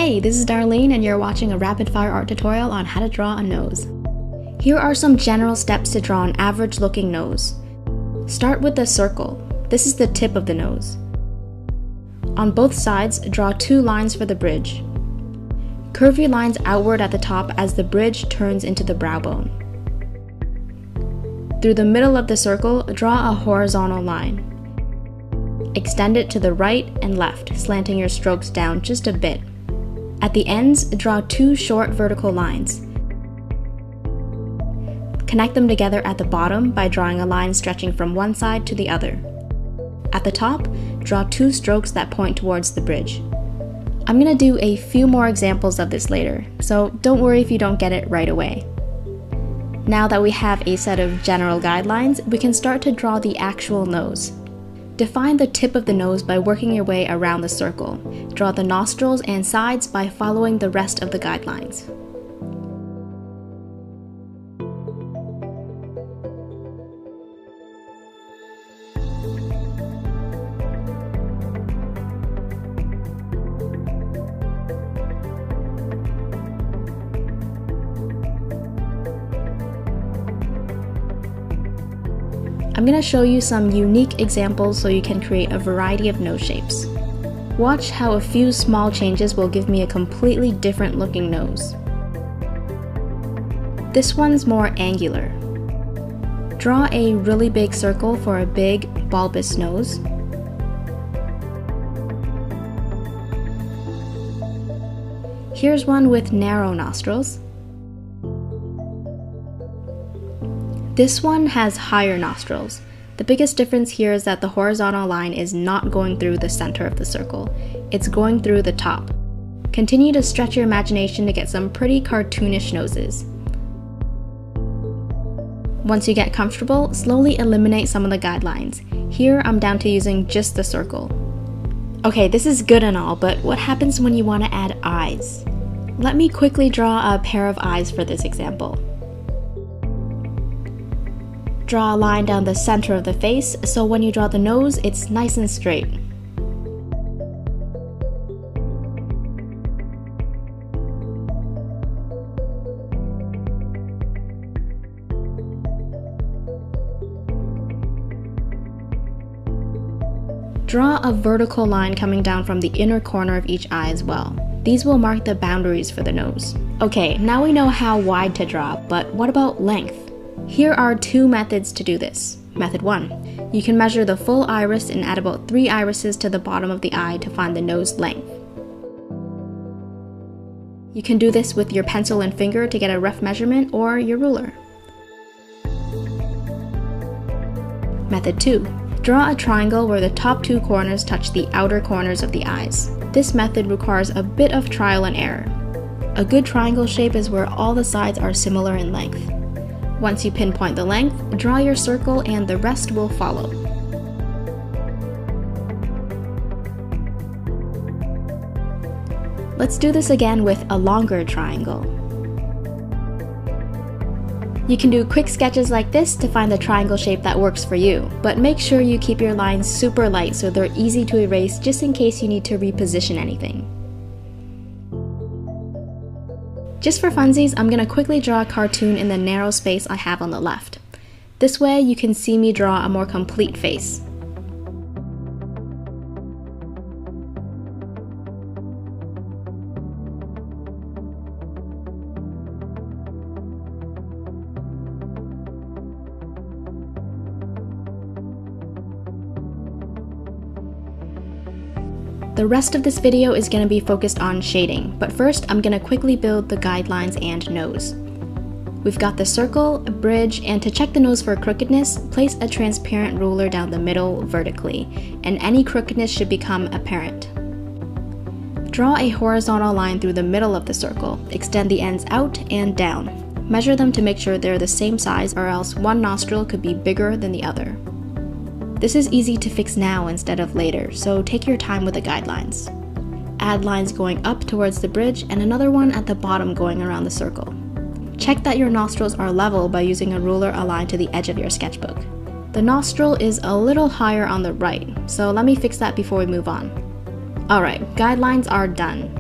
Hey, this is Darlene and you're watching a rapid fire art tutorial on how to draw a nose. Here are some general steps to draw an average looking nose. Start with the circle. This is the tip of the nose. On both sides, draw 2 lines for the bridge. Curve your lines outward at the top as the bridge turns into the brow bone. Through the middle of the circle, draw a horizontal line. Extend it to the right and left, slanting your strokes down just a bit. At the ends, draw 2 short vertical lines. Connect them together at the bottom by drawing a line stretching from one side to the other. At the top, draw 2 strokes that point towards the bridge. I'm going to do a few more examples of this later, so don't worry if you don't get it right away. Now that we have a set of general guidelines, we can start to draw the actual nose. Define the tip of the nose by working your way around the circle. Draw the nostrils and sides by following the rest of the guidelines. I'm going to show you some unique examples so you can create a variety of nose shapes. Watch how a few small changes will give me a completely different looking nose. This one's more angular. Draw a really big circle for a big, bulbous nose. Here's one with narrow nostrils. This one has higher nostrils. The biggest difference here is that the horizontal line is not going through the center of the circle. It's going through the top. Continue to stretch your imagination to get some pretty cartoonish noses. Once you get comfortable, slowly eliminate some of the guidelines. Here, I'm down to using just the circle. Okay, this is good and all, but what happens when you want to add eyes? Let me quickly draw a pair of eyes for this example. Draw a line down the center of the face, so when you draw the nose, it's nice and straight. Draw a vertical line coming down from the inner corner of each eye as well. These will mark the boundaries for the nose. Okay, now we know how wide to draw, but what about length? Here are 2 methods to do this. Method 1. You can measure the full iris and add about 3 irises to the bottom of the eye to find the nose length. You can do this with your pencil and finger to get a rough measurement or your ruler. Method 2. Draw a triangle where the top 2 corners touch the outer corners of the eyes. This method requires a bit of trial and error. A good triangle shape is where all the sides are similar in length. Once you pinpoint the length, draw your circle and the rest will follow. Let's do this again with a longer triangle. You can do quick sketches like this to find the triangle shape that works for you, but make sure you keep your lines super light so they're easy to erase just in case you need to reposition anything. Just for funsies, I'm going to quickly draw a cartoon in the narrow space I have on the left. This way you can see me draw a more complete face. The rest of this video is going to be focused on shading, but first I'm going to quickly build the guidelines and nose. We've got the circle, a bridge, and to check the nose for crookedness, place a transparent ruler down the middle vertically, and any crookedness should become apparent. Draw a horizontal line through the middle of the circle, extend the ends out and down. Measure them to make sure they're the same size or else one nostril could be bigger than the other. This is easy to fix now instead of later, so take your time with the guidelines. Add lines going up towards the bridge and another one at the bottom going around the circle. Check that your nostrils are level by using a ruler aligned to the edge of your sketchbook. The nostril is a little higher on the right, so let me fix that before we move on. Alright, guidelines are done.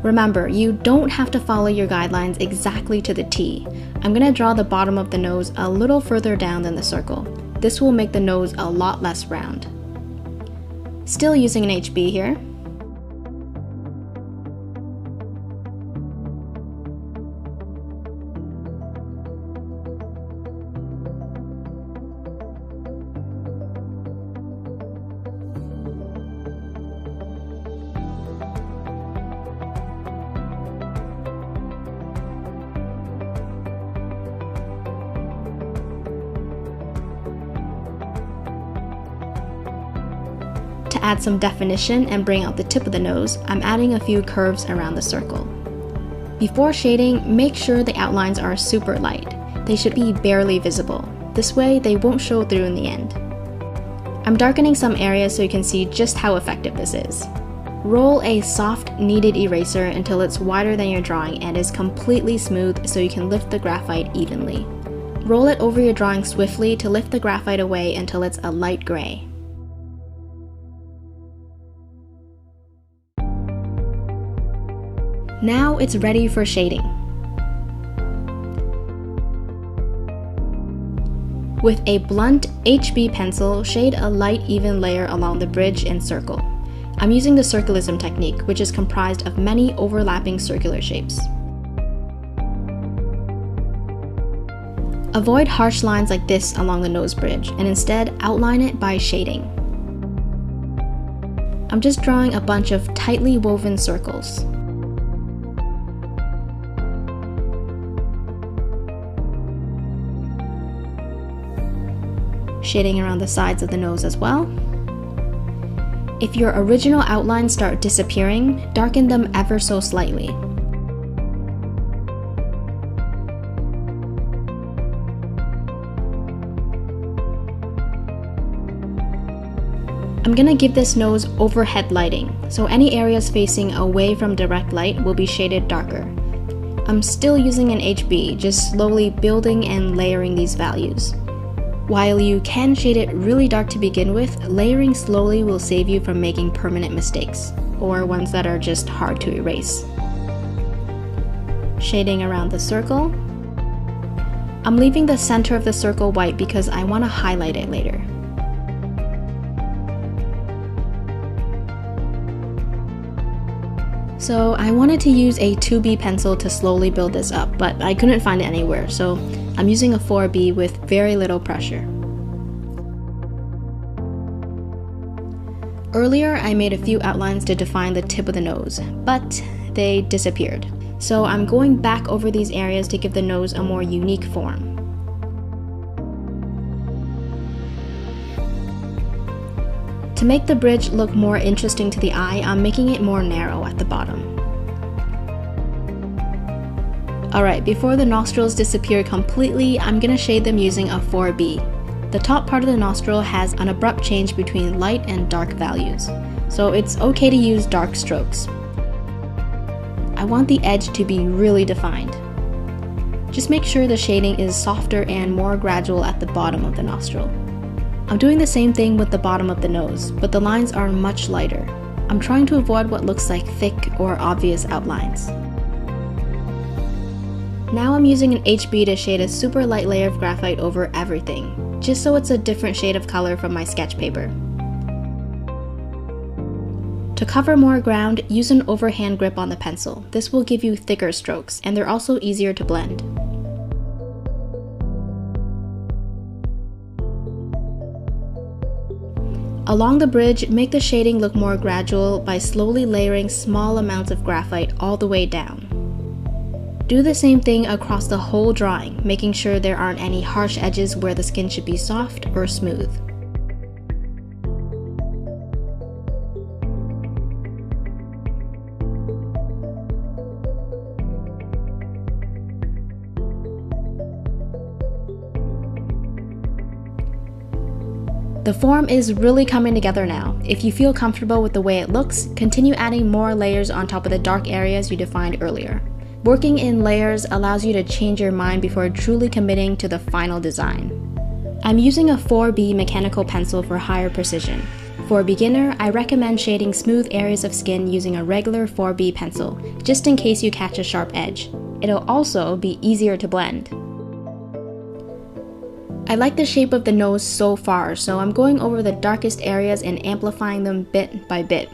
Remember, you don't have to follow your guidelines exactly to the T. I'm going to draw the bottom of the nose a little further down than the circle. This will make the nose a lot less round. Still using an HB here. To add some definition and bring out the tip of the nose, I'm adding a few curves around the circle. Before shading, make sure the outlines are super light. They should be barely visible. This way, they won't show through in the end. I'm darkening some areas so you can see just how effective this is. Roll a soft, kneaded eraser until it's wider than your drawing and is completely smooth so you can lift the graphite evenly. Roll it over your drawing swiftly to lift the graphite away until it's a light gray. Now it's ready for shading. With a blunt HB pencil, shade a light even layer along the bridge and circle. I'm using the circularism technique, which is comprised of many overlapping circular shapes. Avoid harsh lines like this along the nose bridge, and instead outline it by shading. I'm just drawing a bunch of tightly woven circles. Shading around the sides of the nose as well. If your original outlines start disappearing, darken them ever so slightly. I'm gonna give this nose overhead lighting, so any areas facing away from direct light will be shaded darker. I'm still using an HB, just slowly building and layering these values. While you can shade it really dark to begin with, layering slowly will save you from making permanent mistakes, or ones that are just hard to erase. Shading around the circle. I'm leaving the center of the circle white because I want to highlight it later. So I wanted to use a 2B pencil to slowly build this up, but I couldn't find it anywhere, so I'm using a 4B with very little pressure. Earlier, I made a few outlines to define the tip of the nose, but they disappeared. So I'm going back over these areas to give the nose a more unique form. To make the bridge look more interesting to the eye, I'm making it more narrow at the bottom. Alright, before the nostrils disappear completely, I'm gonna shade them using a 4B. The top part of the nostril has an abrupt change between light and dark values, so it's okay to use dark strokes. I want the edge to be really defined. Just make sure the shading is softer and more gradual at the bottom of the nostril. I'm doing the same thing with the bottom of the nose, but the lines are much lighter. I'm trying to avoid what looks like thick or obvious outlines. Now I'm using an HB to shade a super light layer of graphite over everything, just so it's a different shade of color from my sketch paper. To cover more ground, use an overhand grip on the pencil. This will give you thicker strokes, and they're also easier to blend. Along the bridge, make the shading look more gradual by slowly layering small amounts of graphite all the way down. Do the same thing across the whole drawing, making sure there aren't any harsh edges where the skin should be soft or smooth. The form is really coming together now. If you feel comfortable with the way it looks, continue adding more layers on top of the dark areas you defined earlier. Working in layers allows you to change your mind before truly committing to the final design. I'm using a 4B mechanical pencil for higher precision. For a beginner, I recommend shading smooth areas of skin using a regular 4B pencil, just in case you catch a sharp edge. It'll also be easier to blend. I like the shape of the nose so far, so I'm going over the darkest areas and amplifying them bit by bit.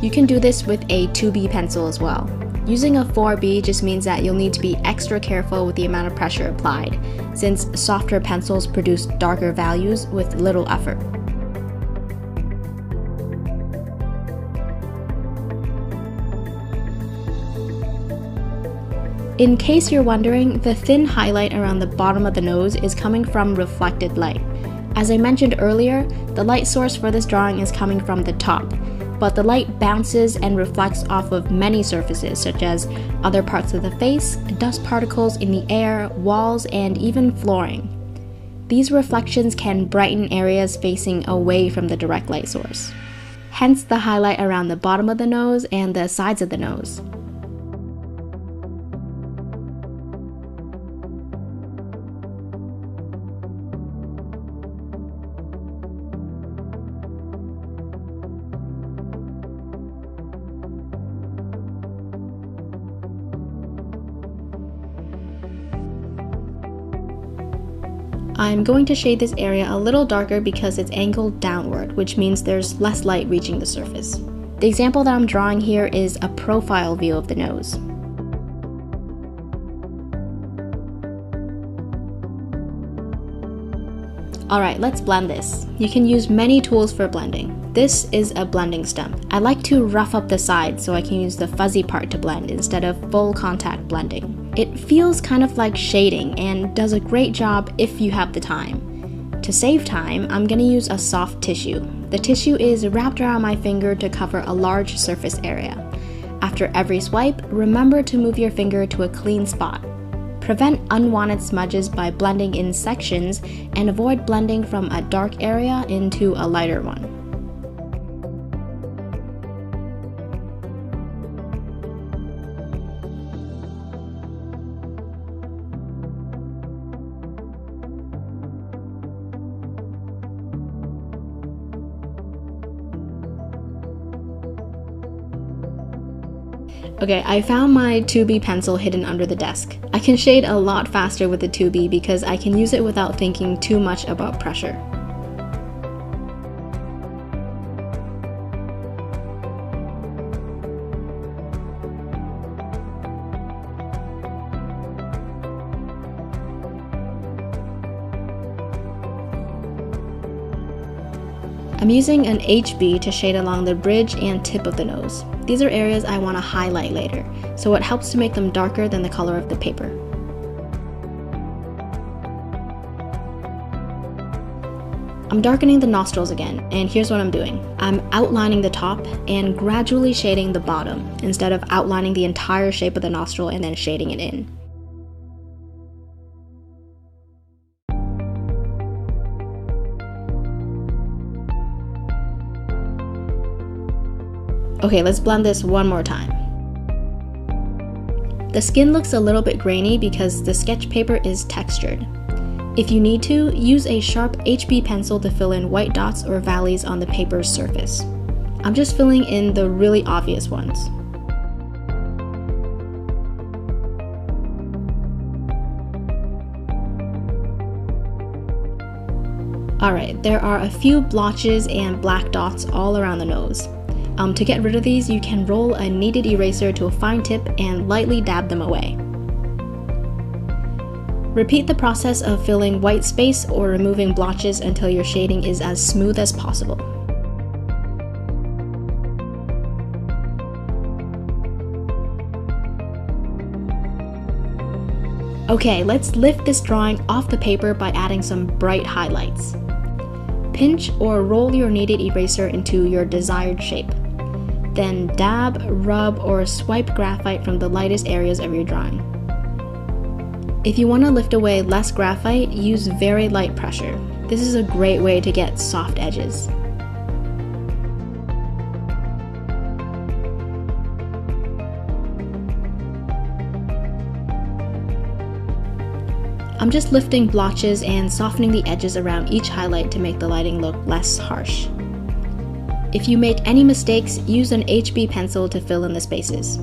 You can do this with a 2B pencil as well. Using a 4B just means that you'll need to be extra careful with the amount of pressure applied, since softer pencils produce darker values with little effort. In case you're wondering, the thin highlight around the bottom of the nose is coming from reflected light. As I mentioned earlier, the light source for this drawing is coming from the top, but the light bounces and reflects off of many surfaces, such as other parts of the face, dust particles in the air, walls, and even flooring. These reflections can brighten areas facing away from the direct light source. Hence the highlight around the bottom of the nose and the sides of the nose. I'm going to shade this area a little darker because it's angled downward, which means there's less light reaching the surface. The example that I'm drawing here is a profile view of the nose. Alright, let's blend this. You can use many tools for blending. This is a blending stump. I like to rough up the sides so I can use the fuzzy part to blend instead of full contact blending. It feels kind of like shading and does a great job if you have the time. To save time, I'm going to use a soft tissue. The tissue is wrapped around my finger to cover a large surface area. After every swipe, remember to move your finger to a clean spot. Prevent unwanted smudges by blending in sections and avoid blending from a dark area into a lighter one. Okay, I found my 2B pencil hidden under the desk. I can shade a lot faster with the 2B because I can use it without thinking too much about pressure. I'm using an HB to shade along the bridge and tip of the nose. These are areas I want to highlight later, so it helps to make them darker than the color of the paper. I'm darkening the nostrils again, and here's what I'm doing. I'm outlining the top and gradually shading the bottom, instead of outlining the entire shape of the nostril and then shading it in. Okay, let's blend this one more time. The skin looks a little bit grainy because the sketch paper is textured. If you need to, use a sharp HB pencil to fill in white dots or valleys on the paper's surface. I'm just filling in the really obvious ones. Alright, there are a few blotches and black dots all around the nose. To get rid of these, you can roll a kneaded eraser to a fine tip and lightly dab them away. Repeat the process of filling white space or removing blotches until your shading is as smooth as possible. Okay, let's lift this drawing off the paper by adding some bright highlights. Pinch or roll your kneaded eraser into your desired shape. Then dab, rub, or swipe graphite from the lightest areas of your drawing. If you want to lift away less graphite, use very light pressure. This is a great way to get soft edges. I'm just lifting blotches and softening the edges around each highlight to make the lighting look less harsh. If you make any mistakes, use an HB pencil to fill in the spaces.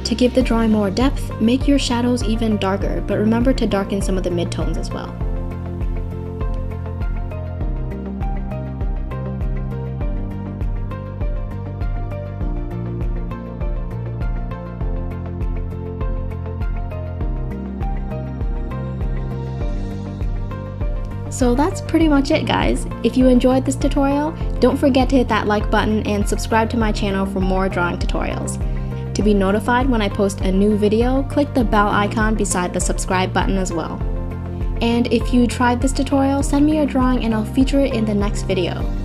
To give the drawing more depth, make your shadows even darker, but remember to darken some of the midtones as well. So that's pretty much it, guys. If you enjoyed this tutorial, don't forget to hit that like button and subscribe to my channel for more drawing tutorials. To be notified when I post a new video, click the bell icon beside the subscribe button as well. And if you tried this tutorial, send me your drawing and I'll feature it in the next video.